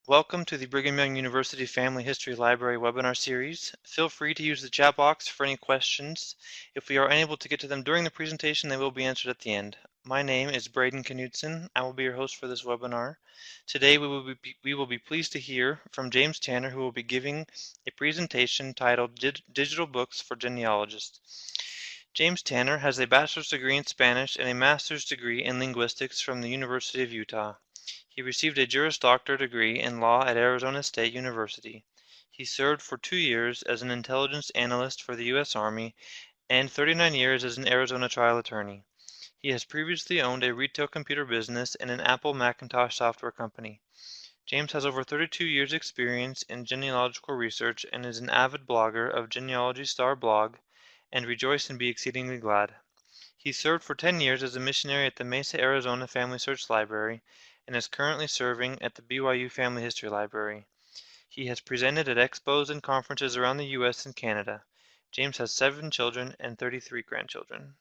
Welcome to the Brigham Young University Family History Library webinar series. Feel free to use the chat box for any questions. If we are unable to get to them during the presentation, they will be answered at the end. My name is Braden Knudsen. I will be your host for this webinar. Today we will be pleased to hear from James Tanner, who will be giving a presentation titled Digital Books for Genealogists. James Tanner has a bachelor's degree in Spanish and a master's degree in linguistics from the University of Utah. He received a Juris Doctor degree in law at Arizona State University. He served for 2 years as an intelligence analyst for the U.S. Army and 39 years as an Arizona trial attorney. He has previously owned a retail computer business and an Apple Macintosh software company. James has over 32 years' experience in genealogical research and is an avid blogger of Genealogy Star blog and Rejoice and Be Exceedingly Glad. He served for 10 years as a missionary at the Mesa, Arizona Family Search Library and is currently serving at the BYU Family History Library. He has presented at expos and conferences around the U.S. and Canada. James has 7 children and 33 grandchildren.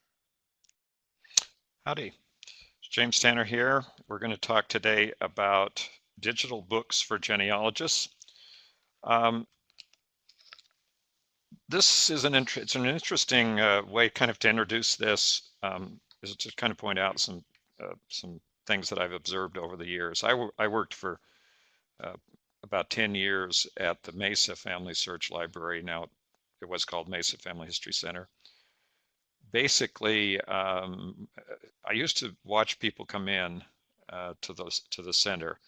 Howdy, it's James Tanner here. We're going to talk today about digital books for genealogists. This is an interesting way kind of to introduce this, is to kind of point out some things that I've observed over the years. I worked for about 10 years at the Mesa Family Search Library. Now it was called Mesa Family History Center. Basically, I used to watch people come in to the center,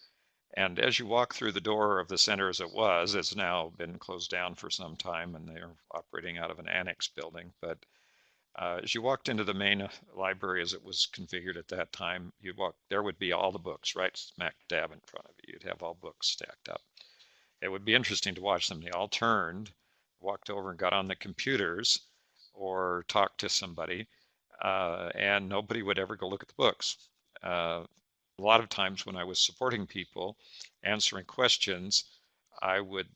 and as you walk through the door of the center as it was, it's now been closed down for some time, and they're operating out of an annex building. But as you walked into the main library as it was configured at that time, there would be all the books right smack dab in front of you. You'd have all books stacked up. It would be interesting to watch them. They all turned, walked over and got on the computers or talk to somebody, and nobody would ever go look at the books. A lot of times when I was supporting people, answering questions, I would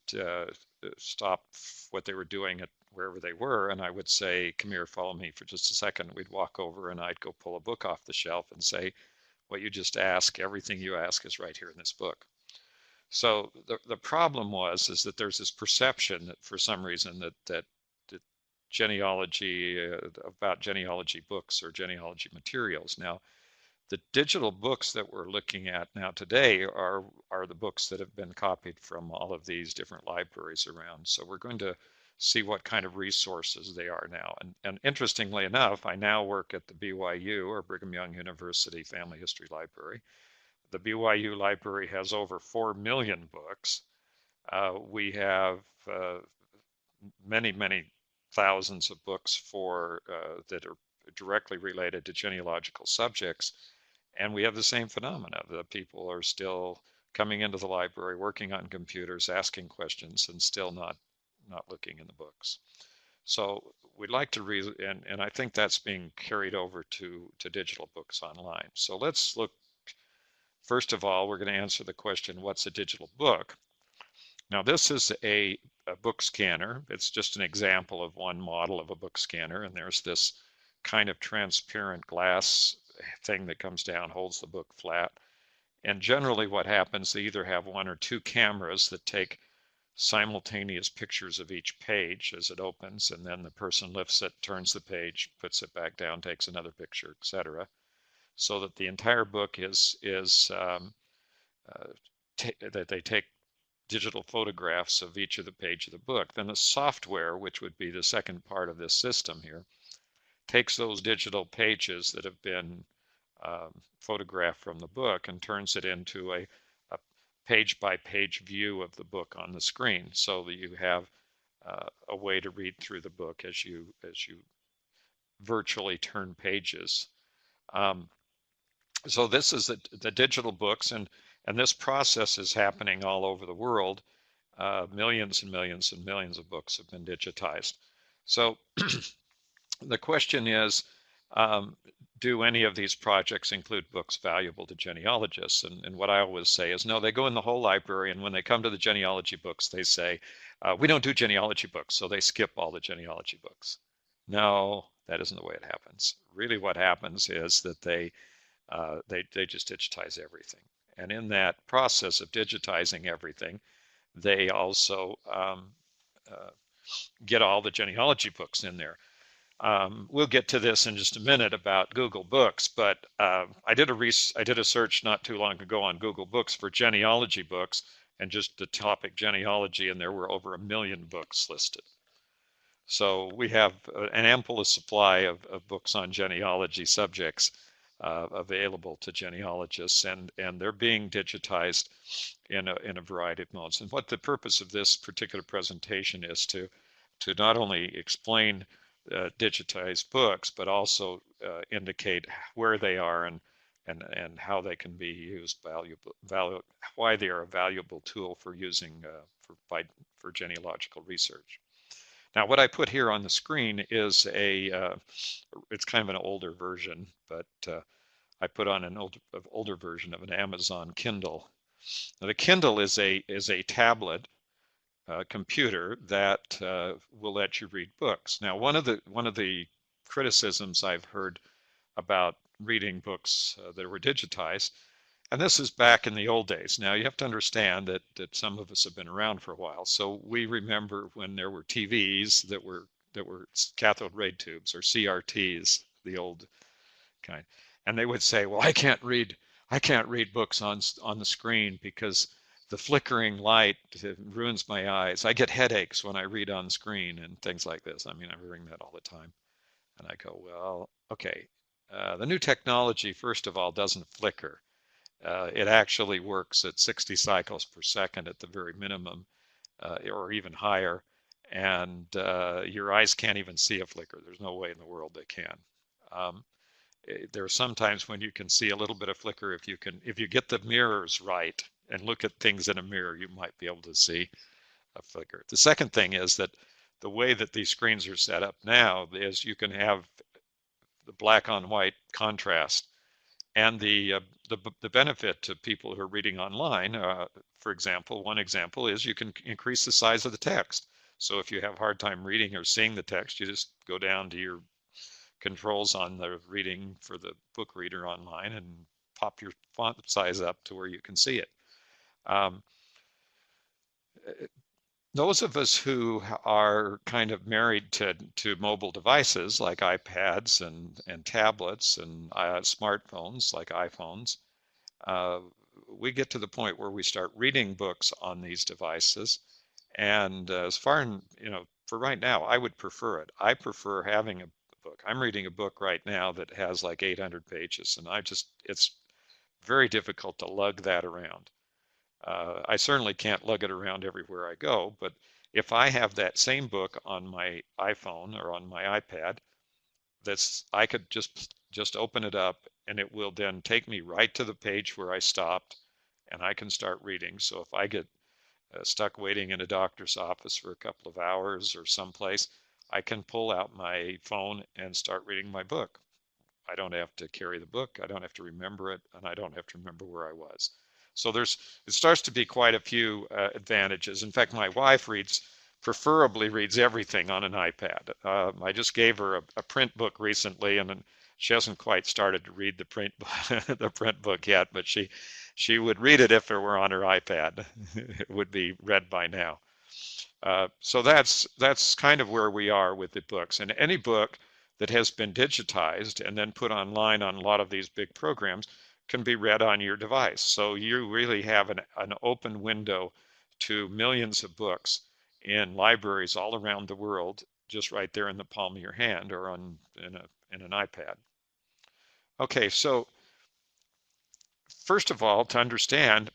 stop what they were doing at wherever they were, and I would say, come here, follow me for just a second. We'd walk over and I'd go pull a book off the shelf and say, what you just asked, everything you ask is right here in this book. So the problem is that there's this perception that for some reason that genealogy, about genealogy books or genealogy materials. Now, the digital books that we're looking at now today are the books that have been copied from all of these different libraries around. So we're going to see what kind of resources they are now. And interestingly enough, I now work at the BYU, or Brigham Young University Family History Library. The BYU library has over 4 million books. We have many thousands of books that are directly related to genealogical subjects, and we have the same phenomena. The people are still coming into the library, working on computers, asking questions, and still not looking in the books. So we'd like to read, and I think that's being carried over to digital books online. So let's look. First of all, we're going to answer the question, what's a digital book? Now this is a book scanner. It's just an example of one model of a book scanner, and there's this kind of transparent glass thing that comes down, holds the book flat. And generally what happens, they either have 1 or 2 cameras that take simultaneous pictures of each page as it opens, and then the person lifts it, turns the page, puts it back down, takes another picture, etc. So that the entire book that they take digital photographs of each of the page of the book. Then the software, which would be the second part of this system here, takes those digital pages that have been photographed from the book and turns it into a page-by-page view of the book on the screen, so that you have a way to read through the book as you virtually turn pages. So this is the digital books, and this process is happening all over the world. Millions and millions and millions of books have been digitized. So the question is, do any of these projects include books valuable to genealogists? And what I always say is, no, they go in the whole library, and when they come to the genealogy books, they say, we don't do genealogy books, so they skip all the genealogy books. No, that isn't the way it happens. Really what happens is that they just digitize everything. And in that process of digitizing everything, they also get all the genealogy books in there. We'll get to this in just a minute about Google Books, but I did a search not too long ago on Google Books for genealogy books, and just the topic genealogy, and there were over 1 million books listed. So we have an ample supply of books on genealogy subjects available to genealogists, and they're being digitized in a variety of modes. And what the purpose of this particular presentation is to not only explain digitized books, but also indicate where they are and how they can be used, why they are a valuable tool for using for genealogical research. Now, what I put here on the screen is it's kind of an older version, but I put on an older version of an Amazon Kindle. Now, the Kindle is a tablet computer that will let you read books. Now, one of the criticisms I've heard about reading books that were digitized, and this is back in the old days. Now, you have to understand that some of us have been around for a while, so we remember when there were TVs that were cathode ray tubes, or CRTs, the old kind, and they would say, "Well, I can't read books on the screen because the flickering light ruins my eyes. I get headaches when I read on screen," and things like this. I mean, I'm hearing that all the time. And I go, well, okay. The new technology, first of all, doesn't flicker. It actually works at 60 cycles per second at the very minimum, or even higher. And your eyes can't even see a flicker. There's no way in the world they can. There are some times when you can see a little bit of flicker. If you get the mirrors right and look at things in a mirror, you might be able to see a flicker. The second thing is that the way that these screens are set up now is you can have the black on white contrast, and the benefit to people who are reading online, for example, one example is you can increase the size of the text. So if you have a hard time reading or seeing the text, you just go down to your controls on the reading for the book reader online and pop your font size up to where you can see it. Those of us who are kind of married to mobile devices like iPads and tablets and smartphones like iPhones, we get to the point where we start reading books on these devices. And for right now, I would prefer it. I prefer having a book. I'm reading a book right now that has like 800 pages, and it's very difficult to lug that around. I certainly can't lug it around everywhere I go, but if I have that same book on my iPhone or on my iPad, I could just open it up, and it will then take me right to the page where I stopped, and I can start reading. So if I get stuck waiting in a doctor's office for a couple of hours or someplace, I can pull out my phone and start reading my book. I don't have to carry the book, I don't have to remember it, and I don't have to remember where I was. So it starts to be quite a few advantages. In fact, my wife preferably reads everything on an iPad. I just gave her a print book recently, and she hasn't quite started to read the print book yet, but she would read it if it were on her iPad. It would be read by now. So that's kind of where we are with the books. And any book that has been digitized and then put online on a lot of these big programs can be read on your device. So you really have an open window to millions of books in libraries all around the world, just right there in the palm of your hand or in an iPad. Okay, so first of all, to understand,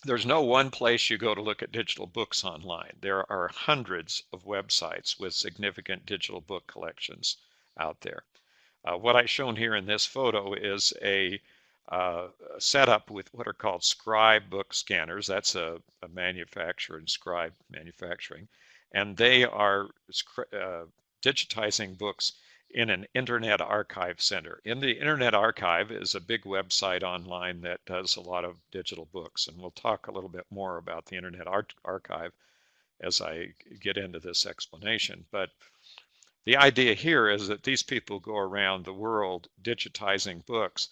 there's no one place you go to look at digital books online. There are hundreds of websites with significant digital book collections out there. What I've shown here in this photo is a setup with what are called Scribe book scanners. That's a manufacturer in Scribe Manufacturing, and they are digitizing books in an Internet Archive Center. In the Internet Archive is a big website online that does a lot of digital books, and we'll talk a little bit more about the Internet Archive as I get into this explanation. But the idea here is that these people go around the world digitizing books,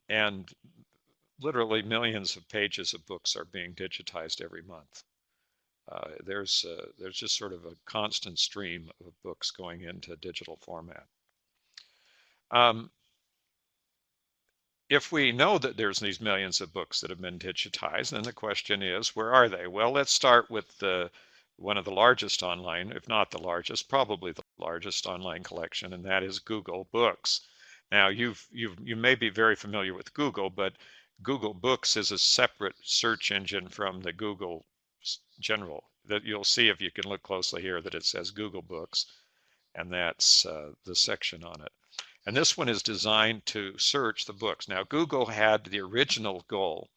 and literally millions of pages of books are being digitized every month. There's just sort of a constant stream of books going into digital format. Um, if we know that there's these millions of books that have been digitized, then the question is, where are they? Well, let's start with one of the largest online, if not the largest, probably the largest online collection, and that is Google Books. Now, you may be very familiar with Google, but Google Books is a separate search engine from the Google General. That you'll see if you can look closely here that it says Google Books, and that's the section on it. And this one is designed to search the books. Now, Google had the original goal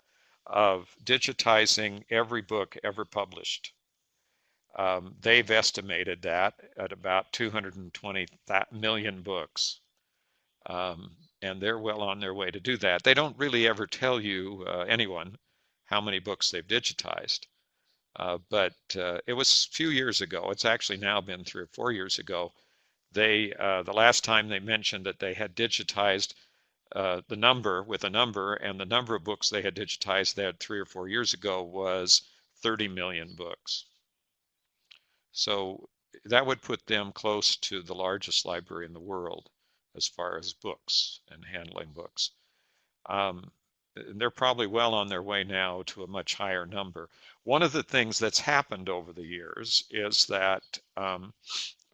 of digitizing every book ever published. They've estimated that at about 220 million books. And they're well on their way to do that. They don't really ever tell you, anyone, how many books they've digitized. But it was a few years ago. It's actually now been 3 or 4 years ago. The last time they mentioned that they had digitized the number with a number, and the number of books they had digitized that 3 or 4 years ago was 30 million books. So that would put them close to the largest library in the world as far as books and handling books. They're probably well on their way now to a much higher number. One of the things that's happened over the years is that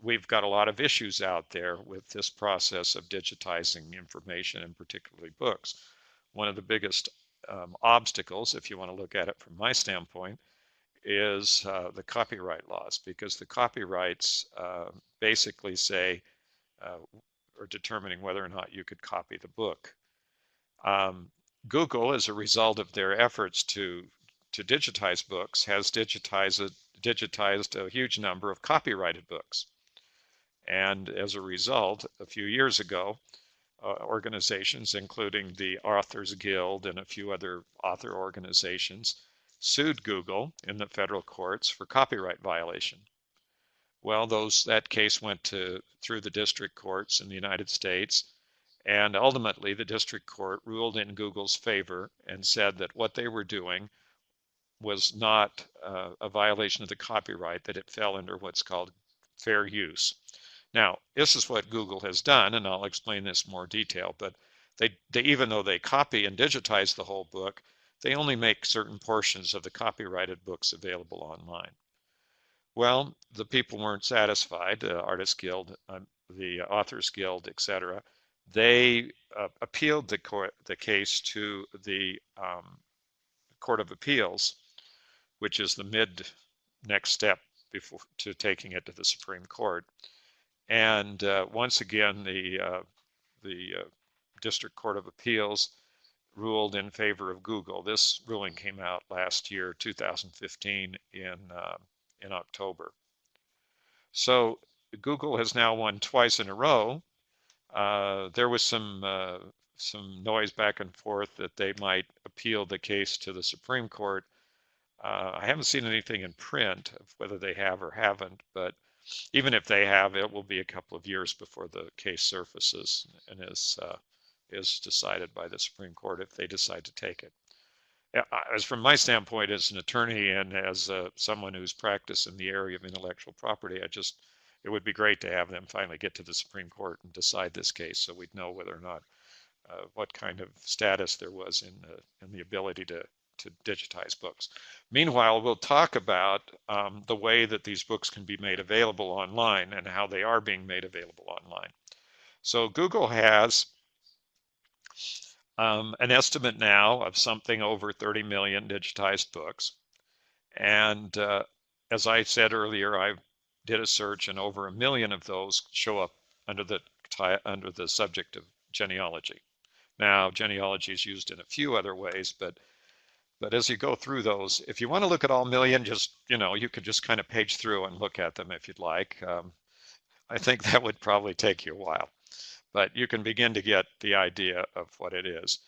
we've got a lot of issues out there with this process of digitizing information, and particularly books. One of the biggest obstacles, if you want to look at it from my standpoint, is the copyright laws, because the copyrights basically say, or determining whether or not you could copy the book. Google, as a result of their efforts to digitize books, has digitized a huge number of copyrighted books. And as a result, a few years ago, organizations, including the Authors Guild and a few other author organizations, sued Google in the federal courts for copyright violation. Well, that case went through the district courts in the United States, and ultimately the district court ruled in Google's favor and said that what they were doing was not a violation of the copyright, that it fell under what's called fair use. Now, this is what Google has done, and I'll explain this in more detail, but they even though they copy and digitize the whole book, they only make certain portions of the copyrighted books available online. Well, the people weren't satisfied, the Artists Guild, the Authors Guild, etc. They appealed the case to the Court of Appeals, which is the next step before to taking it to the Supreme Court. And once again, the District Court of Appeals ruled in favor of Google. This ruling came out last year, 2015, in October. So Google has now won twice in a row. There was some noise back and forth that they might appeal the case to the Supreme Court. I haven't seen anything in print of whether they have or haven't, but even if they have, it will be a couple of years before the case surfaces and is decided by the Supreme Court if they decide to take it. As from my standpoint as an attorney and as someone who's practiced in the area of intellectual property, it would be great to have them finally get to the Supreme Court and decide this case, so we'd know whether or not what kind of status there was in the ability to digitize books. Meanwhile, we'll talk about the way that these books can be made available online and how they are being made available online. So Google has an estimate now of something over 30 million digitized books. And as I said earlier, I did a search, and over 1 million of those show up under the subject of genealogy. Now, genealogy is used in a few other ways, but as you go through those, if you want to look at all million, you could just kind of page through and look at them if you'd like. I think that would probably take you a while, but you can begin to get the idea of what it is.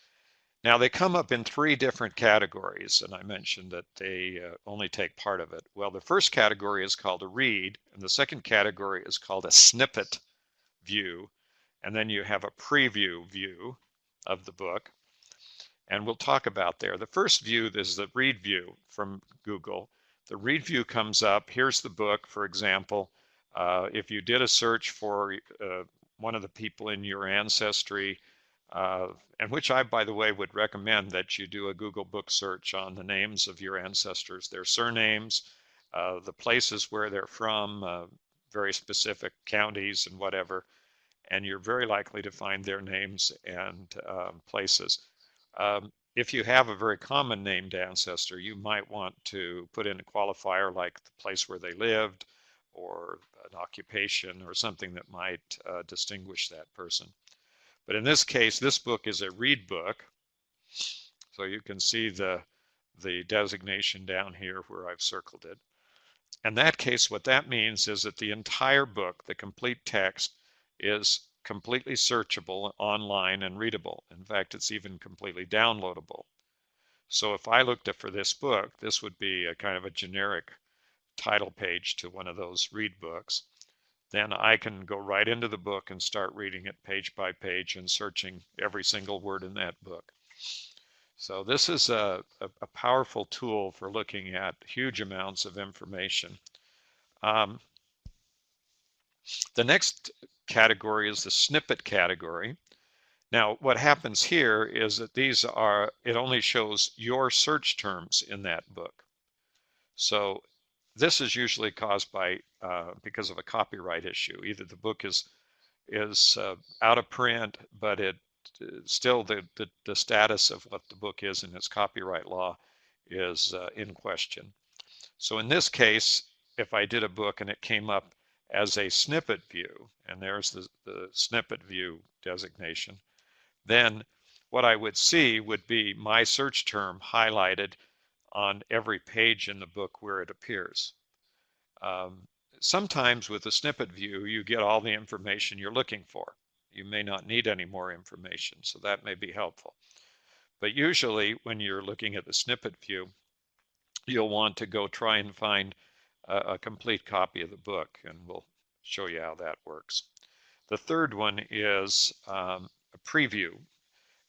Now, they come up in 3 different categories, and I mentioned that they only take part of it. Well, the first category is called a read, and the second category is called a snippet view, and then you have a preview view of the book. And we'll talk about there. The first view is the read view from Google. The read view comes up. Here's the book, for example. If you did a search for one of the people in your ancestry, and which I, by the way, would recommend that you do a Google book search on the names of your ancestors, their surnames, the places where they're from, very specific counties and whatever, and you're very likely to find their names and places. If you have a very common named ancestor, you might want to put in a qualifier like the place where they lived or an occupation or something that might distinguish that person. But in this case, this book is a read book. So you can see the designation down here where I've circled it. In that case, what that means is that the entire book, the complete text, is completely searchable online and readable. In fact, it's even completely downloadable. So if I looked for this book, this would be a kind of a generic title page to one of those read books. Then I can go right into the book and start reading it page by page and searching every single word in that book. So this is a powerful tool for looking at huge amounts of information. The next category is the snippet category. Now, what happens here is that it only shows your search terms in that book. So this is usually caused by, because of a copyright issue. Either the book is out of print, but still the status of what the book is in its copyright law is in question. So in this case, if I did a book and it came up as a snippet view, and there's the snippet view designation, then what I would see would be my search term highlighted on every page in the book where it appears. Sometimes with the snippet view, you get all the information you're looking for. You may not need any more information, so that may be helpful. But usually when you're looking at the snippet view, you'll want to go try and find a complete copy of the book, and we'll show you how that works. The third one is a preview.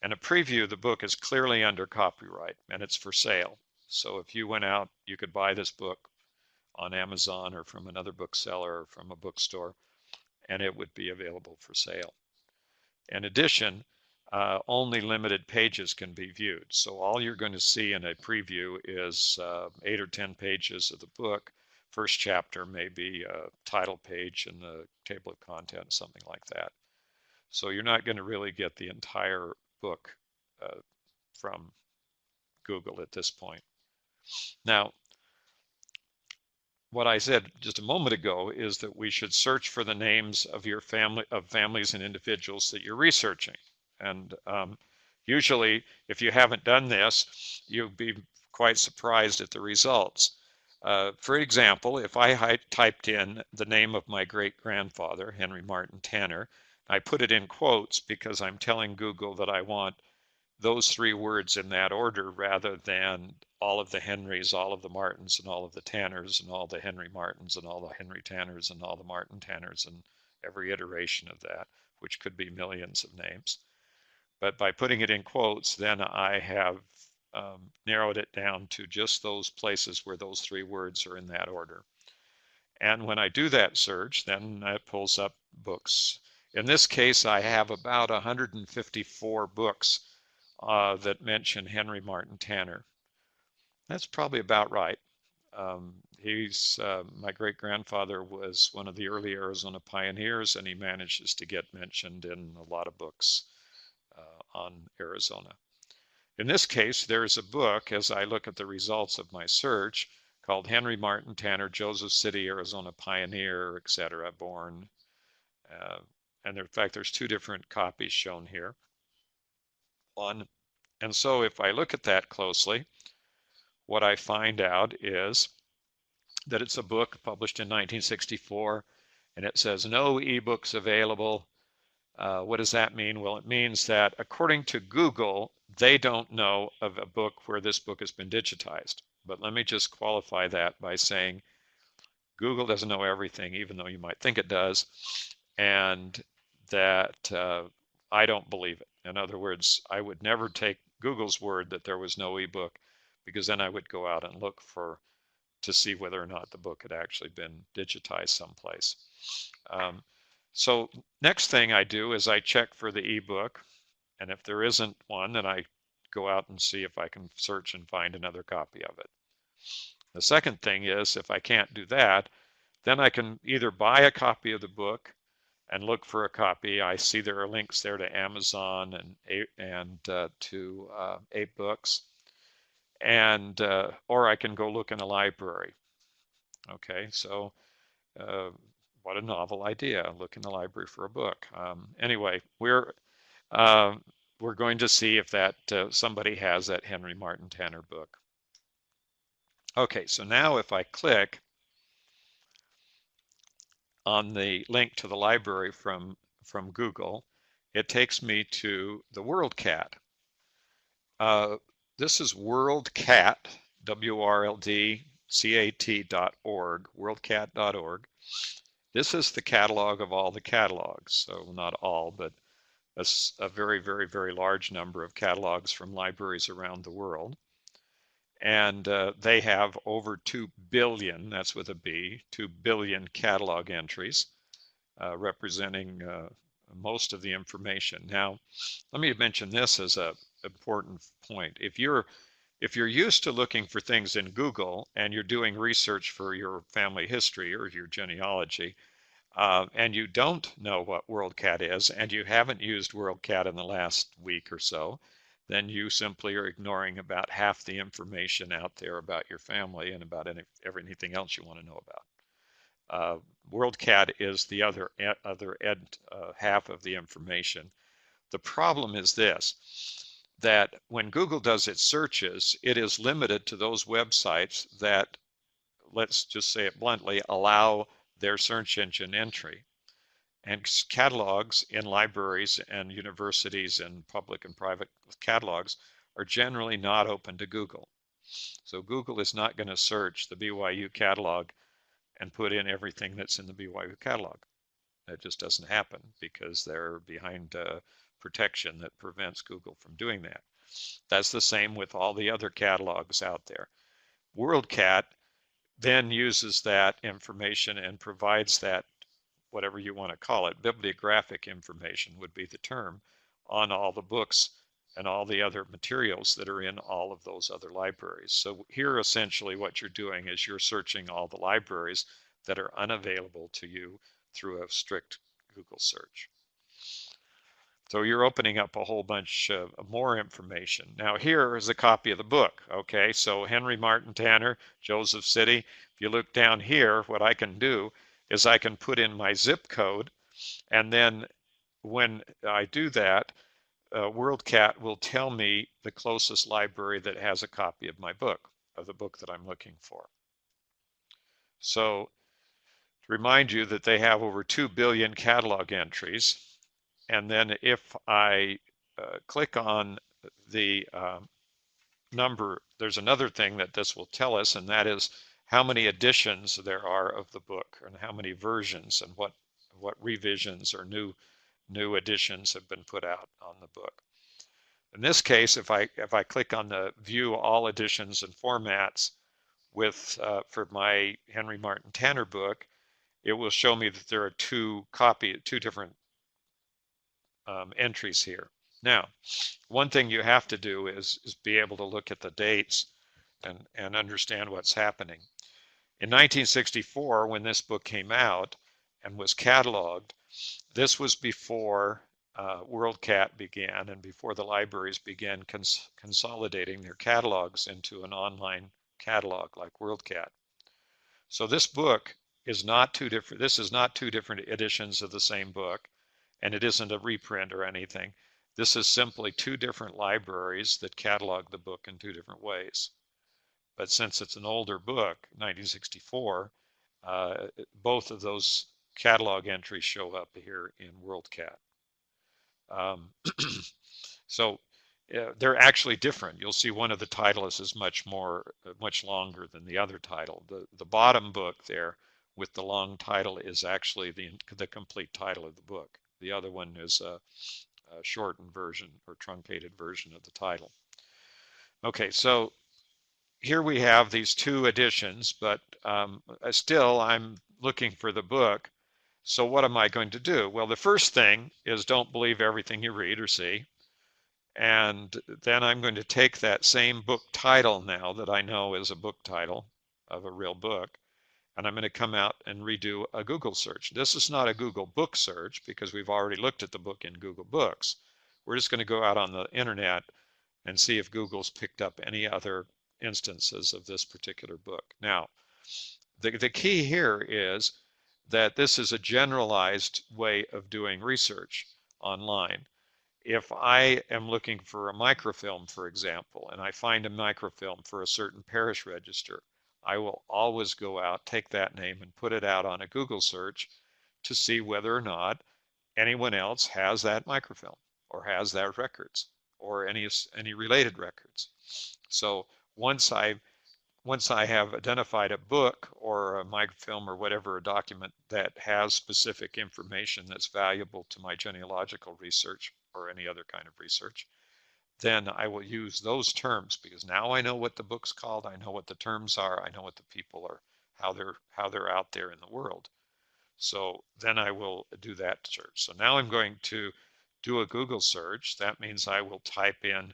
And a preview, the book is clearly under copyright and it's for sale. So if you went out, you could buy this book on Amazon or from another bookseller or from a bookstore, and it would be available for sale. In addition, only limited pages can be viewed. So all you're going to see in a preview is 8 or 10 pages of the book. First chapter may be a title page and the table of contents, something like that. So you're not going to really get the entire book from Google at this point. Now, what I said just a moment ago is that we should search for the names of your families and individuals that you're researching. And usually, if you haven't done this, you'll be quite surprised at the results. For example, if I typed in the name of my great-grandfather, Henry Martin Tanner, I put it in quotes because I'm telling Google that I want those 3 words in that order rather than all of the Henrys, all of the Martins, and all of the Tanners, and all the Henry Martins, and all the Henry Tanners, and all the Martin Tanners, and every iteration of that, which could be millions of names. But by putting it in quotes, then I have narrowed it down to just those places where those 3 words are in that order. And when I do that search, then it pulls up books. In this case, I have about 154 books that mention Henry Martin Tanner. That's probably about right. My great-grandfather was one of the early Arizona pioneers, and he manages to get mentioned in a lot of books on Arizona. In this case, there's a book, as I look at the results of my search, called Henry Martin Tanner, Joseph City, Arizona Pioneer, etc., born. And in fact, there's 2 different copies shown here. And so if I look at that closely, what I find out is that it's a book published in 1964, and it says no eBooks available. What does that mean? Well, it means that according to Google, they don't know of a book where this book has been digitized. But let me just qualify that by saying Google doesn't know everything, even though you might think it does, and that I don't believe it. In other words, I would never take Google's word that there was no ebook, because then I would go out and look to see whether or not the book had actually been digitized someplace. So next thing I do is I check for the ebook, and if there isn't one, then I go out and see if I can search and find another copy of it. The second thing is, if I can't do that, then I can either buy a copy of the book and look for a copy. I see there are links there to Amazon and to eBooks, and or I can go look in a library. Okay, so what a novel idea! Look in the library for a book. Anyway, uh, we're going to see if that somebody has that Henry Martin Tanner book. Okay, so now if I click on the link to the library from Google, it takes me to the WorldCat. This is WorldCat, WRLDCAT.org, worldcat.org. This is the catalog of all the catalogs. So not all, but a very, very, very large number of catalogs from libraries around the world. And they have over 2 billion, that's with a B, 2 billion catalog entries, representing most of the information. Now, let me mention this as an important point. If you're used to looking for things in Google and you're doing research for your family history or your genealogy, and you don't know what WorldCat is, and you haven't used WorldCat in the last week or so, then you simply are ignoring about half the information out there about your family and about anything else you want to know about. WorldCat is the other half of the information. The problem is this, that when Google does its searches, it is limited to those websites that, let's just say it bluntly, allow their search engine entry. And catalogs in libraries and universities and public and private catalogs are generally not open to Google. So Google is not going to search the BYU catalog and put in everything that's in the BYU catalog. That just doesn't happen because they're behind protection that prevents Google from doing that. That's the same with all the other catalogs out there. WorldCat then uses that information and provides that, whatever you want to call it, bibliographic information would be the term, on all the books and all the other materials that are in all of those other libraries. So here essentially what you're doing is you're searching all the libraries that are unavailable to you through a strict Google search. So you're opening up a whole bunch of more information. Now here is a copy of the book. Okay, so Henry Martin Tanner, Joseph City. If you look down here, what I can do is I can put in my zip code, and then when I do that, WorldCat will tell me the closest library that has a copy of my book, of the book that I'm looking for. So to remind you that they have over 2 billion catalog entries, and then if I click on the number, there's another thing that this will tell us, and that is how many editions there are of the book and how many versions and what revisions or new editions have been put out on the book. In this case, if I click on the view all editions and formats with for my Henry Martin Tanner book, it will show me that there are two different entries here. Now, one thing you have to do is be able to look at the dates and understand what's happening. In 1964, when this book came out and was cataloged, this was before WorldCat began and before the libraries began consolidating their catalogs into an online catalog like WorldCat. So this book is not two different, this is not two different editions of the same book, and it isn't a reprint or anything. This is simply two different libraries that catalog the book in two different ways. But since it's an older book, 1964, both of those catalog entries show up here in WorldCat. So they're actually different. You'll see one of the titles is much longer than the other title. The bottom book there with the long title is actually the complete title of the book. The other one is a shortened version or truncated version of the title. Okay, so here we have these two editions, but still I'm looking for the book. So what am I going to do? Well, the first thing is don't believe everything you read or see. And then I'm going to take that same book title now that I know is a book title of a real book, and I'm going to come out and redo a Google search. This is not a Google book search because we've already looked at the book in Google Books. We're just going to go out on the internet and see if Google's picked up any other instances of this particular book. Now, the key here is that this is a generalized way of doing research online. If I am looking for a microfilm, for example, and I find a microfilm for a certain parish register, I will always go out, take that name, and put it out on a Google search to see whether or not anyone else has that microfilm or has that records or any related records. So once I have identified a book or a microfilm or whatever, a document that has specific information that's valuable to my genealogical research or any other kind of research, then I will use those terms because now I know what the book's called, I know what the terms are, I know what the people are, how they're out there in the world. So then I will do that search. So now I'm going to do a Google search. That means I will type in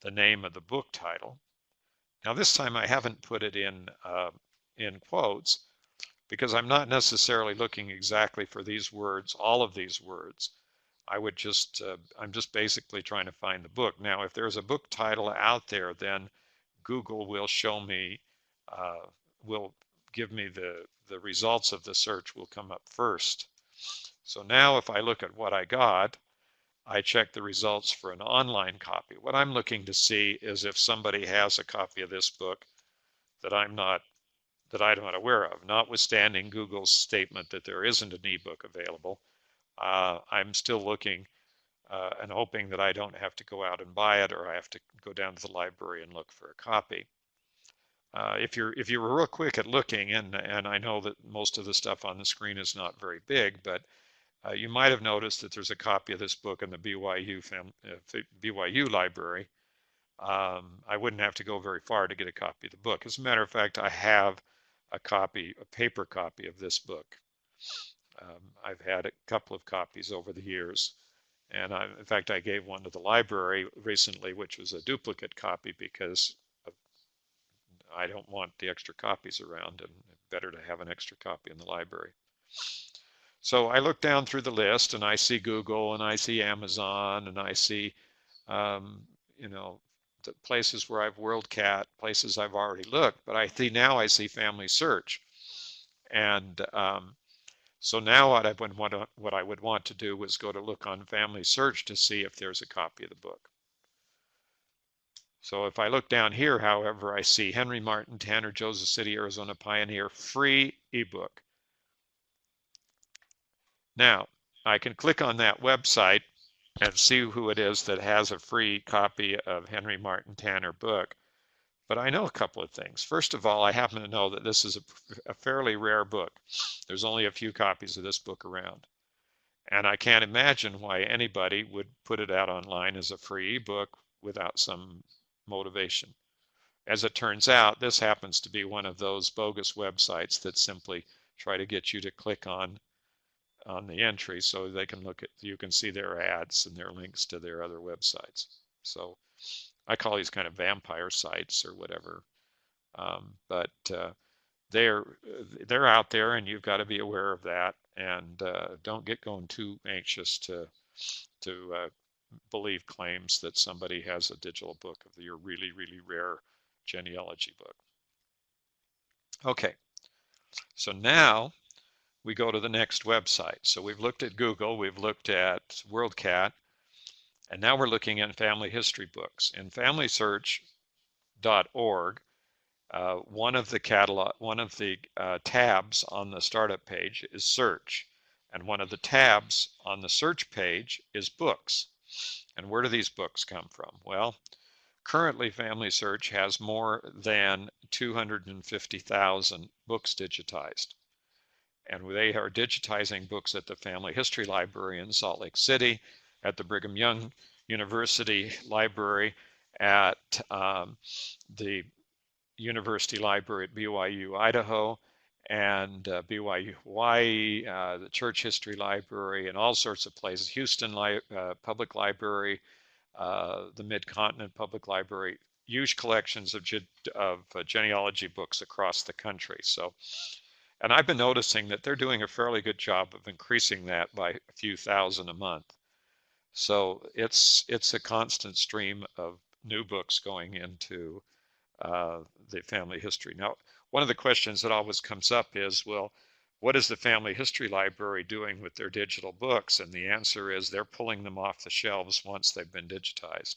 the name of the book title. Now this time I haven't put it in quotes because I'm not necessarily looking exactly for these words, all of these words. I'm just basically trying to find the book. Now, if there's a book title out there, then Google will show me, will give me the results of the search will come up first. So now if I look at what I got, I check the results for an online copy. What I'm looking to see is if somebody has a copy of this book that I'm not aware of, notwithstanding Google's statement that there isn't an ebook available. I'm still looking and hoping that I don't have to go out and buy it or I have to go down to the library and look for a copy. If you're real quick at looking, and I know that most of the stuff on the screen is not very big, but you might have noticed that there's a copy of this book in the BYU library. I wouldn't have to go very far to get a copy of the book. As a matter of fact, I have a paper copy of this book. I've had a couple of copies over the years, and in fact, I gave one to the library recently, which was a duplicate copy because I don't want the extra copies around, and better to have an extra copy in the library. So I look down through the list, and I see Google, and I see Amazon, and I see, the places where I've WorldCat, places I've already looked, but I see Family Search, and so now what I would want to do was go to look on Family Search to see if there's a copy of the book. So if I look down here, however, I see Henry Martin Tanner, Joseph City, Arizona Pioneer, free ebook. Now, I can click on that website and see who it is that has a free copy of Henry Martin Tanner book. But I know a couple of things. First of all, I happen to know that this is a fairly rare book. There's only a few copies of this book around. And I can't imagine why anybody would put it out online as a free ebook without some motivation. As it turns out, this happens to be one of those bogus websites that simply try to get you to click on the entry so they can you can see their ads and their links to their other websites. So I call these kind of vampire sites or whatever. But they're out there, and you've got to be aware of that, and don't get going too anxious to believe claims that somebody has a digital book of your really, really rare genealogy book. Okay, so now we go to the next website. So we've looked at Google, we've looked at WorldCat, and now we're looking at family history books. In FamilySearch.org, one of the tabs on the startup page is search, and one of the tabs on the search page is books. And where do these books come from? Well, currently Family Search has more than 250,000 books digitized, and they are digitizing books at the Family History Library in Salt Lake City, at the Brigham Young University Library, at the University Library at BYU, Idaho, and BYU Hawaii, the Church History Library, and all sorts of places. Houston Public Library, the Mid-Continent Public Library, huge collections of genealogy books across the country. So, and I've been noticing that they're doing a fairly good job of increasing that by a few thousand a month. So it's a constant stream of new books going into the family history. Now, one of the questions that always comes up is, well, what is the Family History Library doing with their digital books? And the answer is they're pulling them off the shelves once they've been digitized.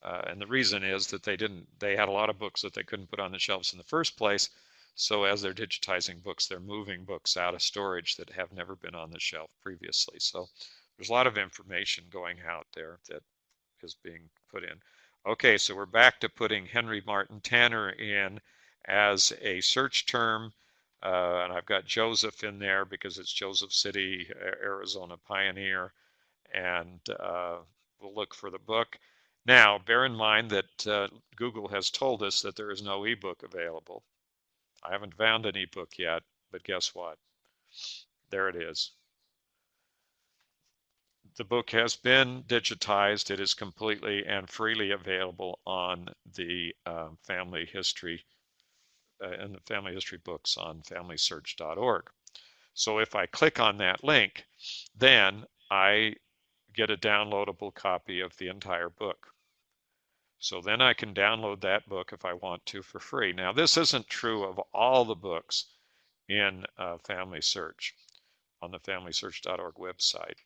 And the reason is that they had a lot of books that they couldn't put on the shelves in the first place. So as they're digitizing books, they're moving books out of storage that have never been on the shelf previously. So there's a lot of information going out there that is being put in. Okay, so we're back to putting Henry Martin Tanner in as a search term. And I've got Joseph in there because it's Joseph City, Arizona Pioneer. And we'll look for the book. Now, bear in mind that Google has told us that there is no ebook available. I haven't found an ebook yet, but guess what? There it is. The book has been digitized. It is completely and freely available on the family history and the family history books on FamilySearch.org. So if I click on that link, then I get a downloadable copy of the entire book. So then I can download that book if I want to for free. Now, this isn't true of all the books in Family Search on the FamilySearch.org website.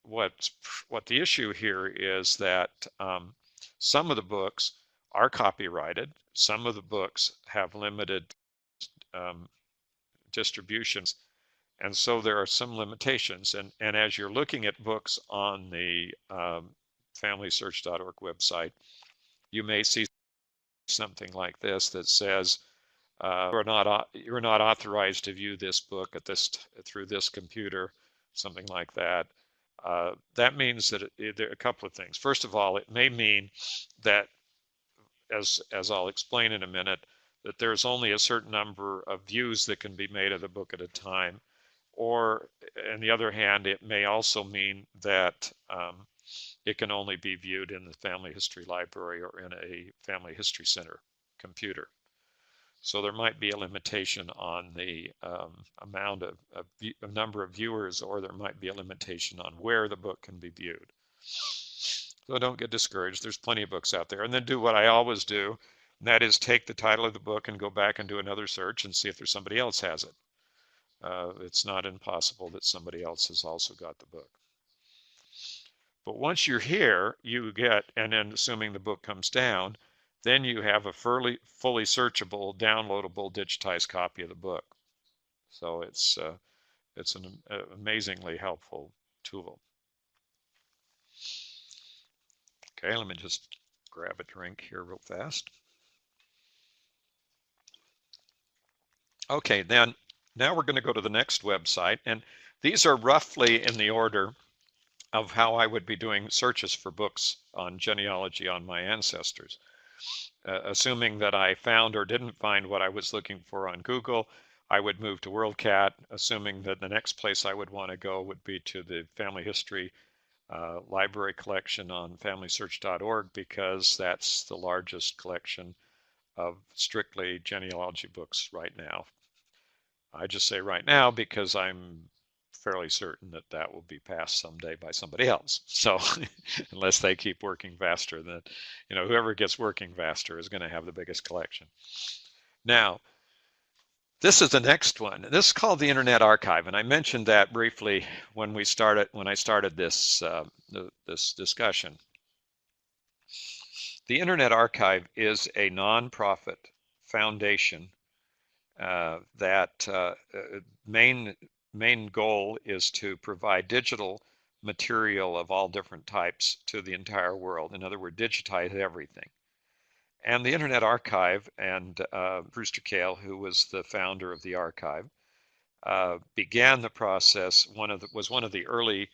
What the issue here is that some of the books are copyrighted. Some of the books have limited distributions, and so there are some limitations. And as you're looking at books on the FamilySearch.org website, you may see something like this that says you're not authorized to view this book through this computer, something like that. That means that there are a couple of things. First of all, it may mean that, as I'll explain in a minute, that there's only a certain number of views that can be made of the book at a time. Or, on the other hand, it may also mean that it can only be viewed in the Family History Library or in a Family History Center computer. So there might be a limitation on the amount of number of viewers, or there might be a limitation on where the book can be viewed. So don't get discouraged. There's plenty of books out there. And then do what I always do, and that is take the title of the book and go back and do another search and see if there's somebody else has it. It's not impossible that somebody else has also got the book. But once you're here, you get, and then assuming the book comes down, then you have a fully searchable, downloadable, digitized copy of the book. So it's an amazingly helpful tool. Okay, let me just grab a drink here real fast. Okay, then now we're going to go to the next website, and these are roughly in the order of how I would be doing searches for books on genealogy on my ancestors. Assuming that I found or didn't find what I was looking for on Google, I would move to WorldCat, assuming that the next place I would want to go would be to the Family History Library collection on FamilySearch.org, because that's the largest collection of strictly genealogy books right now. I just say right now because I'm fairly certain that that will be passed someday by somebody else. So unless they keep working faster, then whoever gets working faster is going to have the biggest collection. Now, this is the next one. This is called the Internet Archive, and I mentioned that briefly when I started this this discussion. The Internet Archive is a nonprofit foundation that main goal is to provide digital material of all different types to the entire world. In other words, digitize everything. And the Internet Archive, and Brewster Kahle, who was the founder of the archive, began the process, was one of the early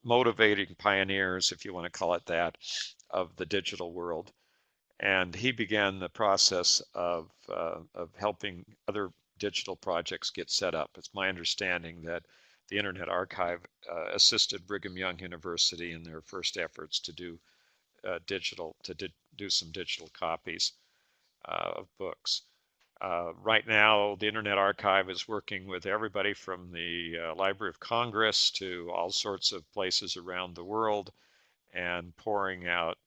motivating pioneers, if you want to call it that, of the digital world. And he began the process of helping other digital projects get set up. It's my understanding that the Internet Archive assisted Brigham Young University in their first efforts to do do some digital copies of books. Right now, the Internet Archive is working with everybody from the Library of Congress to all sorts of places around the world and pouring out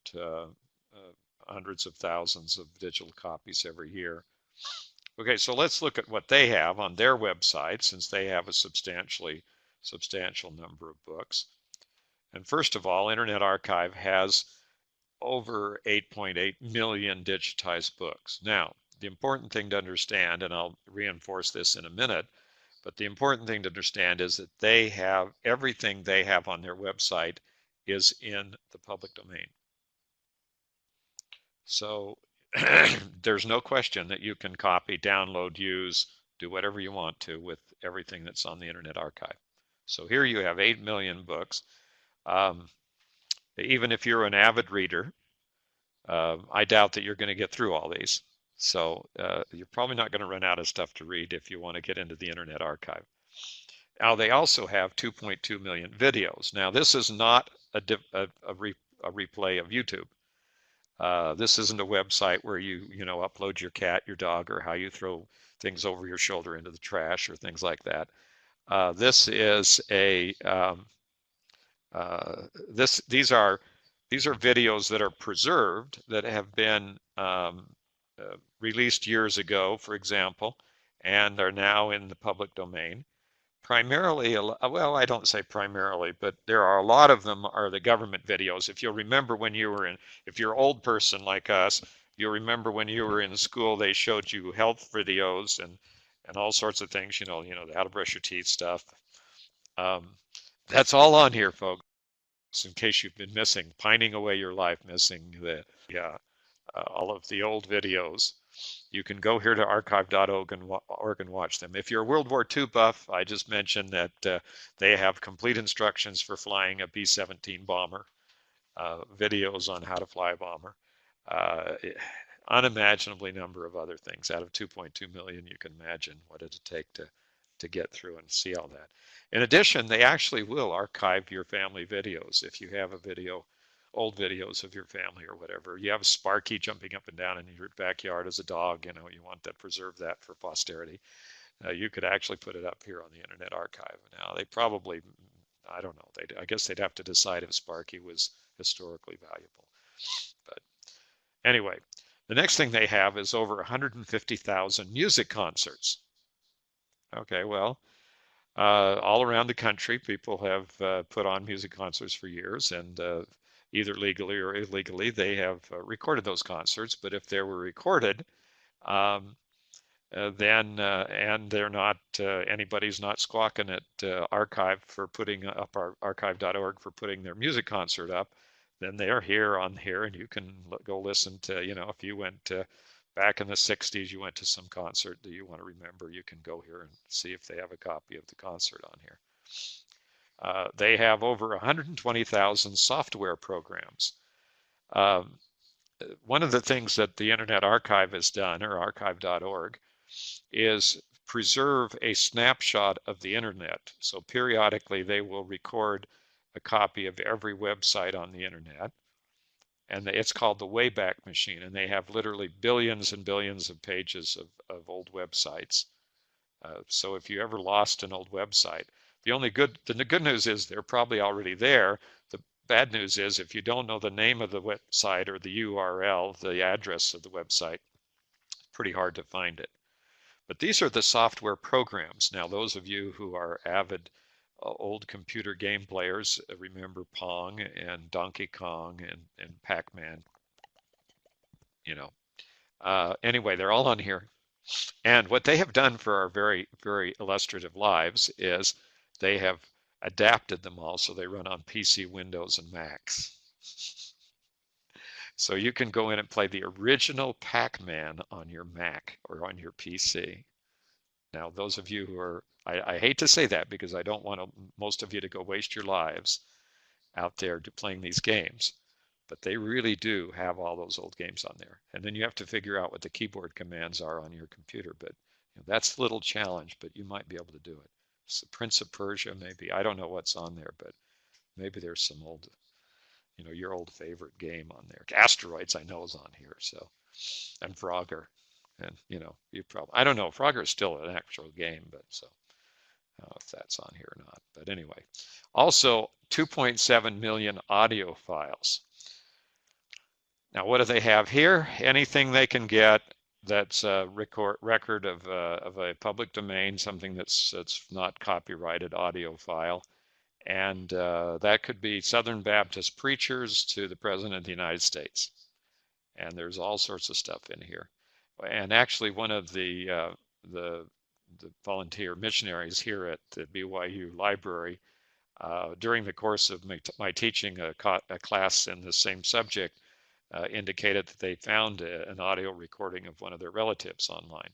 hundreds of thousands of digital copies every year. Okay, so let's look at what they have on their website, since they have a substantial number of books. And first of all, Internet Archive has over 8.8 million digitized books. Now, the important thing to understand, and I'll reinforce this in a minute, but the important thing to understand is that they have everything they have on their website is in the public domain. So there's no question that you can copy, download, use, do whatever you want to with everything that's on the Internet Archive. So here you have 8 million books. Even if you're an avid reader, I doubt that you're going to get through all these. So you're probably not going to run out of stuff to read if you want to get into the Internet Archive. Now, they also have 2.2 million videos. Now, this is not a replay of YouTube. This isn't a website where you upload your cat, your dog, or how you throw things over your shoulder into the trash or things like that. This is a these are videos that are preserved that have been released years ago, for example, and are now in the public domain. Primarily, well, I don't say primarily, but there are a lot of them are the government videos. If you'll remember when you were if you're an old person like us, you'll remember when you were in school, they showed you health videos and all sorts of things, the how to brush your teeth stuff. That's all on here, folks, in case you've been missing, pining away your life, missing all of the old videos. You can go here to archive.org and watch them. If you're a World War II buff, I just mentioned that they have complete instructions for flying a B-17 bomber, videos on how to fly a bomber, unimaginably number of other things. Out of 2.2 million, you can imagine what it'd take to get through and see all that. In addition, they actually will archive your family videos. If you have a video, old videos of your family or whatever. You have Sparky jumping up and down in your backyard as a dog, you want to preserve that for posterity. You could actually put it up here on the Internet Archive. Now, they probably, I don't know, I guess they'd have to decide if Sparky was historically valuable. But anyway, the next thing they have is over 150,000 music concerts. Okay, well, all around the country, people have put on music concerts for years, and either legally or illegally, they have recorded those concerts. But if they were recorded, then and they're not anybody's not squawking at archive for putting up archive.org for putting their music concert up, then they're here on here, and you can go listen to, if you went back in the 60s, you went to some concert that you want to remember, you can go here and see if they have a copy of the concert on here. They have over 120,000 software programs. One of the things that the Internet Archive has done, or archive.org, is preserve a snapshot of the Internet. So periodically they will record a copy of every website on the Internet. And it's called the Wayback Machine. And they have literally billions and billions of pages of old websites. So if you ever lost an old website, the good news is they're probably already there. The bad news is if you don't know the name of the website or the URL, the address of the website, it's pretty hard to find it. But these are the software programs. Now, those of you who are avid old computer game players remember Pong and Donkey Kong and Pac-Man. Anyway, they're all on here. And what they have done for our very, very illustrative lives is they have adapted them all so they run on PC, Windows, and Macs. So you can go in and play the original Pac-Man on your Mac or on your PC. Now, those of you who are, I hate to say that because I don't want most of you to go waste your lives out there playing these games. but they really do have all those old games on there. And then you have to figure out what the keyboard commands are on your computer. But that's a little challenge, but you might be able to do it. So Prince of Persia, maybe. I don't know what's on there, but maybe there's some old, your old favorite game on there. Asteroids, I know, is on here. So, and Frogger. And, you probably, I don't know, Frogger is still an actual game, but so I don't know if that's on here or not. But anyway, also 2.7 million audio files. Now, what do they have here? Anything they can get that's a record of a public domain, something that's not copyrighted audio file. And that could be Southern Baptist preachers to the President of the United States. And there's all sorts of stuff in here. And actually, one of the volunteer missionaries here at the BYU library, during the course of my teaching a class in the same subject, indicated that they found an audio recording of one of their relatives online.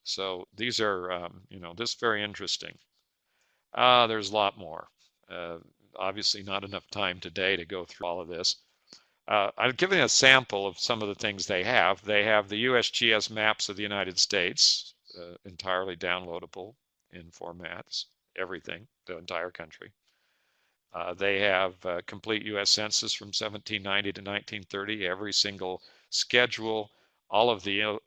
So these are, this is very interesting. There's a lot more. Obviously not enough time today to go through all of this. I'm giving a sample of some of the things they have. They have the USGS maps of the United States, entirely downloadable in formats, everything, the entire country. They have a complete U.S. Census from 1790 to 1930, every single schedule, all of the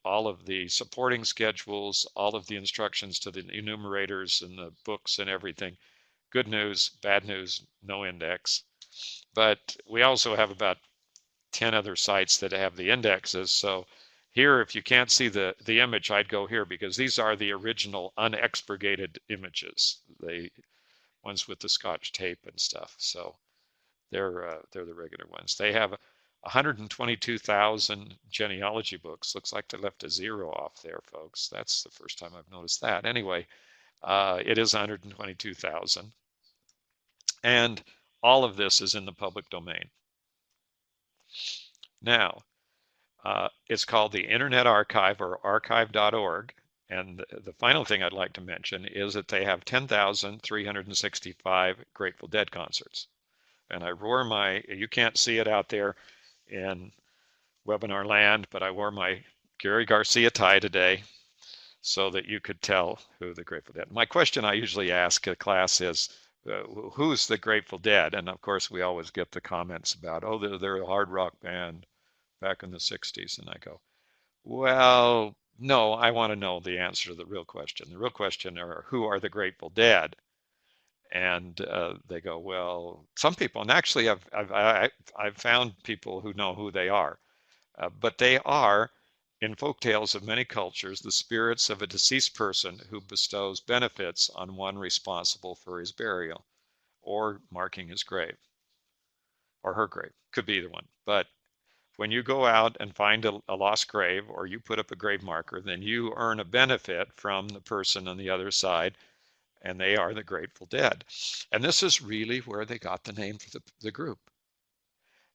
supporting schedules, all of the instructions to the enumerators and the books and everything. Good news, bad news, no index. But we also have about 10 other sites that have the indexes. So here, if you can't see the image, I'd go here because these are the original unexpurgated images. Ones with the Scotch tape and stuff. So they're the regular ones. They have 122,000 genealogy books. Looks like they left a zero off there, folks. That's the first time I've noticed that. Anyway, it is 122,000. And all of this is in the public domain. Now, it's called the Internet Archive, or archive.org. And the final thing I'd like to mention is that they have 10,365 Grateful Dead concerts. And I wore you can't see it out there in webinar land, but I wore my Gary Garcia tie today so that you could tell who the Grateful Dead. My question I usually ask a class is, who's the Grateful Dead? And of course, we always get the comments about, oh, they're a hard rock band back in the 60s. And I go, well, no, I want to know the answer to the real question. The real question are, who are the Grateful Dead? And they go, well, some people, and actually I've found people who know who they are, but they are, in folk tales of many cultures, the spirits of a deceased person who bestows benefits on one responsible for his burial or marking his grave, or her grave, could be either one. But when you go out and find a lost grave, or you put up a grave marker, then you earn a benefit from the person on the other side, and they are the Grateful Dead. And this is really where they got the name for the group.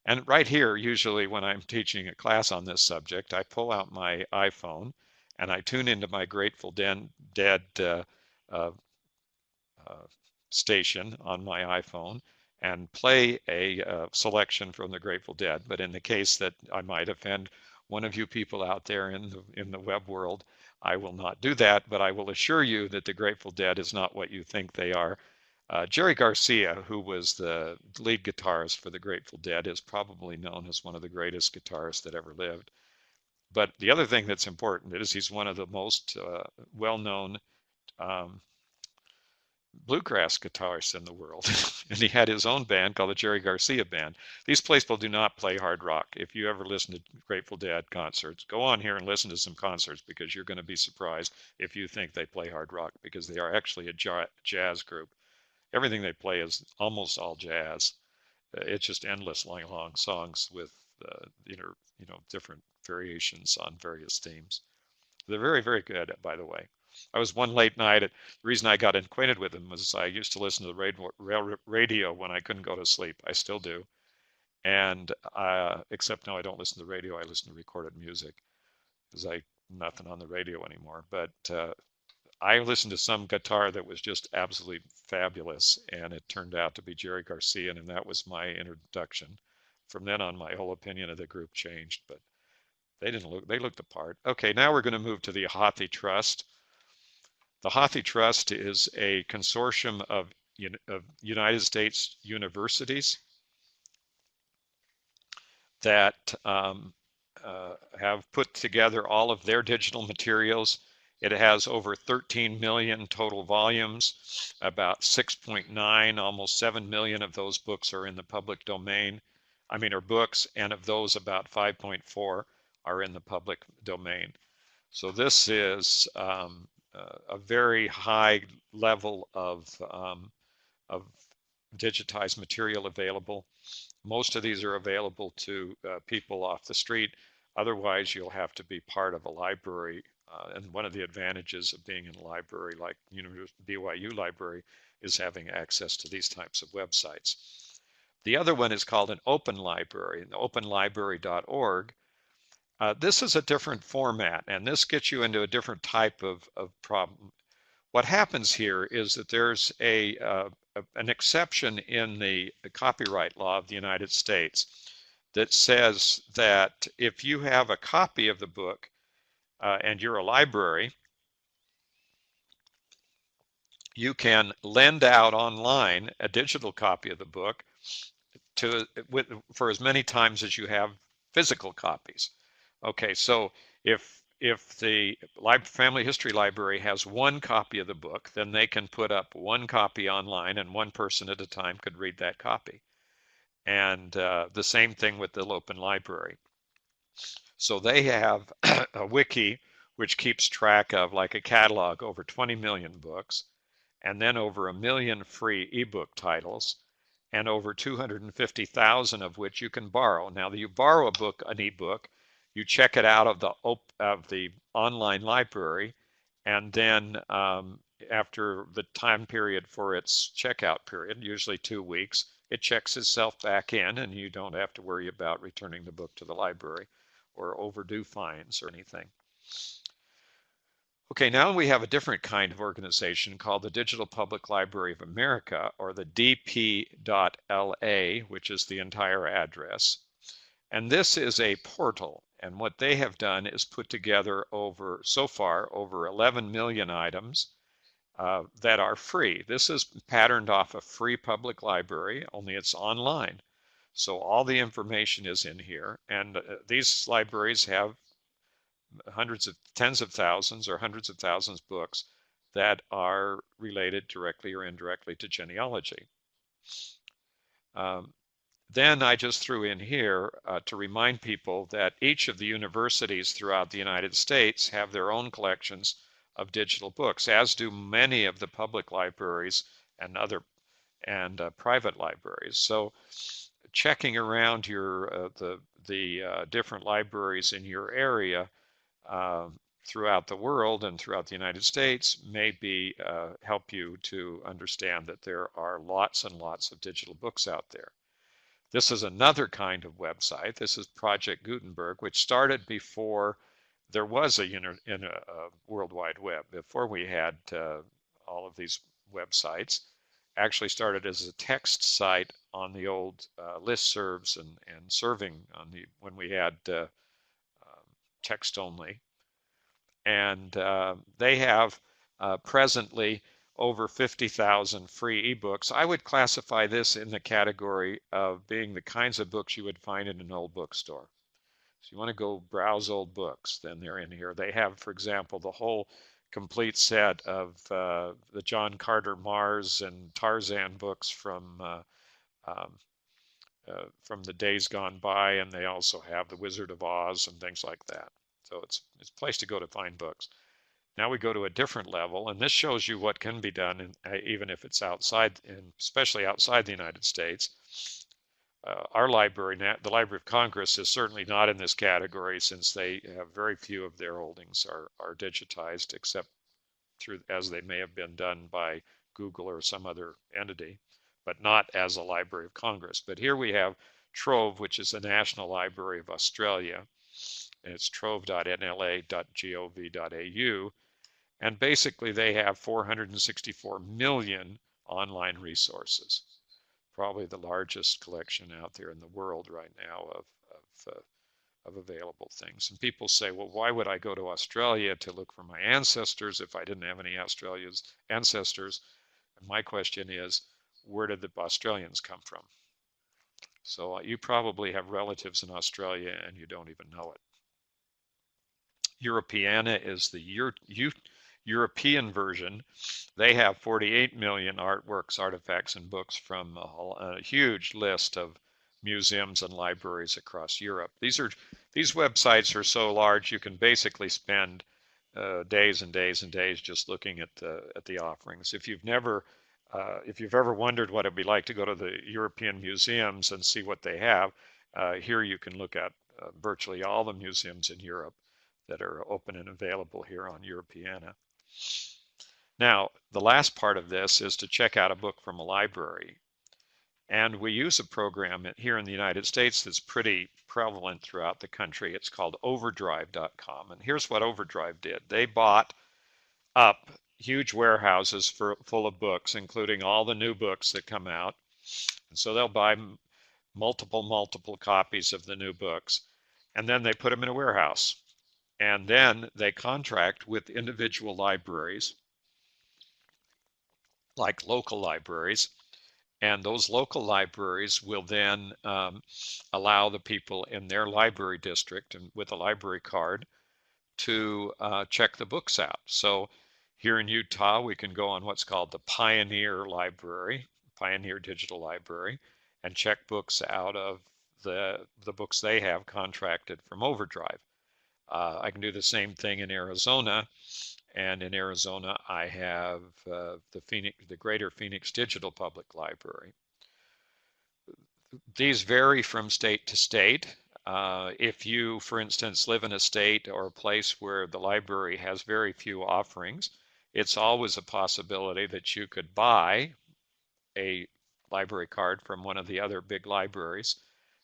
And right here, usually when I'm teaching a class on this subject, I pull out my iPhone and I tune into my Grateful Dead station on my iPhone and play a selection from the Grateful Dead. But in the case that I might offend one of you people out there in the web world, I will not do that, but I will assure you that the Grateful Dead is not what you think they are. Jerry Garcia, who was the lead guitarist for the Grateful Dead, is probably known as one of the greatest guitarists that ever lived. But the other thing that's important is he's one of the most well-known bluegrass guitarists in the world. And he had his own band called the Jerry Garcia Band. These people do not play hard rock. If you ever listen to Grateful Dead concerts, go on here and listen to some concerts, because you're going to be surprised if you think they play hard rock, because they are actually a jazz group. Everything they play is almost all jazz. It's just endless long songs with different variations on various themes. They're very, very good, by the way. I was one late night. The reason I got acquainted with them was I used to listen to the radio when I couldn't go to sleep. I still do. And except now I don't listen to the radio. I listen to recorded music because nothing on the radio anymore. But I listened to some guitar that was just absolutely fabulous, and it turned out to be Jerry Garcia, and that was my introduction. from then on, my whole opinion of the group changed, but they looked the part. Okay, now we're going to move to the Hothi Trust. The Hothi Trust is a consortium of United States universities that have put together all of their digital materials. It has over 13 million total volumes. About 6.9, almost 7 million of those books are in the public domain. Are books, and of those, about 5.4 are in the public domain. So this is a very high level of digitized material available. Most of these are available to people off the street. Otherwise, you'll have to be part of a library. And one of the advantages of being in a library like BYU Library is having access to these types of websites. The other one is called an open library, openlibrary.org. This is a different format, and this gets you into a different type of problem. What happens here is that there's an exception in the copyright law of the United States that says that if you have a copy of the book and you're a library, you can lend out online a digital copy of the book for as many times as you have physical copies. Okay, so if the Family History Library has one copy of the book, then they can put up one copy online, and one person at a time could read that copy. And the same thing with the Open Library. So they have a wiki which keeps track of, like a catalog, over 20 million books, and then over 1 million free ebook titles, and over 250,000 of which you can borrow. Now, you borrow a book, an ebook, you check it out of the online library, and then after the time period for its checkout period, usually 2 weeks, it checks itself back in, and you don't have to worry about returning the book to the library or overdue fines or anything. Okay, now we have a different kind of organization called the Digital Public Library of America, or the DPLA, which is the entire address. And this is a portal, and what they have done is put together so far over 11 million items that are free. This is patterned off a free public library, only it's online. So all the information is in here, and these libraries have tens of thousands or hundreds of thousands of books that are related directly or indirectly to genealogy. Then I just threw in here to remind people that each of the universities throughout the United States have their own collections of digital books, as do many of the public libraries and private libraries. So checking around the different libraries in your area throughout the world and throughout the United States may help you to understand that there are lots and lots of digital books out there. This is another kind of website. This is Project Gutenberg, which started before there was a World Wide Web. Before we had all of these websites, actually started as a text site on the old listservs and serving when we had text only. And they have presently over 50,000 free ebooks. I would classify this in the category of being the kinds of books you would find in an old bookstore. So you want to go browse old books, then they're in here. They have, for example, the whole complete set of the John Carter Mars and Tarzan books from the days gone by, and they also have the Wizard of Oz and things like that. So it's a place to go to find books. Now we go to a different level, and this shows you what can be done, even if it's outside, and especially outside the United States. Our library, the Library of Congress, is certainly not in this category, since they have very few of their holdings are digitized, except as they may have been done by Google or some other entity, but not as a Library of Congress. But here we have Trove, which is the National Library of Australia, and it's trove.nla.gov.au. And basically they have 464 million online resources. probably the largest collection out there in the world right now of available things. And people say, well, why would I go to Australia to look for my ancestors if I didn't have any Australia's ancestors? And my question is, where did the Australians come from? So you probably have relatives in Australia and you don't even know it. Europeana is the European version. They have 48 million artworks, artifacts, and books from a huge list of museums and libraries across Europe. These websites are so large you can basically spend days and days and days just looking at the offerings. If you've ever wondered what it'd be like to go to the European museums and see what they have, here you can look at virtually all the museums in Europe that are open and available here on Europeana. Now, the last part of this is to check out a book from a library. And we use a program here in the United States that's pretty prevalent throughout the country. It's called Overdrive.com. And here's what Overdrive did. They bought up huge warehouses full of books, including all the new books that come out. And so they'll buy multiple copies of the new books, and then they put them in a warehouse. And then they contract with individual libraries, like local libraries, and those local libraries will then allow the people in their library district and with a library card to check the books out. So here in Utah, we can go on what's called the Pioneer Library, Pioneer Digital Library, and check books out of the books they have contracted from Overdrive. I can do the same thing in Arizona, and in Arizona I have the Greater Phoenix Digital Public Library. These vary from state to state. If you, for instance, live in a state or a place where the library has very few offerings, it's always a possibility that you could buy a library card from one of the other big libraries.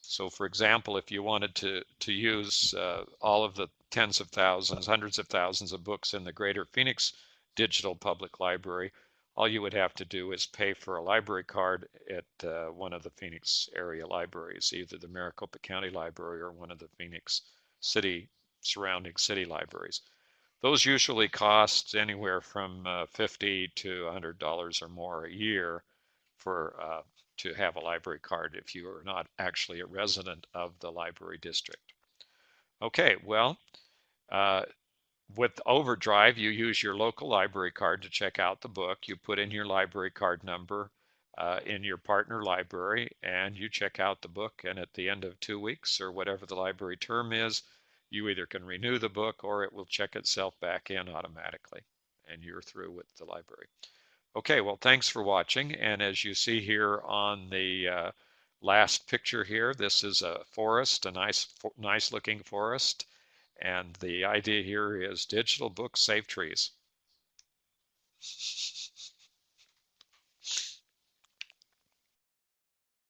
So for example, if you wanted to use all of the tens of thousands, hundreds of thousands of books in the Greater Phoenix Digital Public Library, all you would have to do is pay for a library card at one of the Phoenix area libraries, either the Maricopa County Library or one of the Phoenix surrounding city libraries. Those usually cost anywhere from $50 to $100 or more a year for to have a library card if you are not actually a resident of the library district. Okay, well, with Overdrive, you use your local library card to check out the book. You put in your library card number in your partner library, and you check out the book. And at the end of 2 weeks, or whatever the library term is, you either can renew the book or it will check itself back in automatically, and you're through with the library. Okay, well, thanks for watching. And as you see here on the last picture here, this is a forest, a nice looking forest. And the idea here is digital books save trees.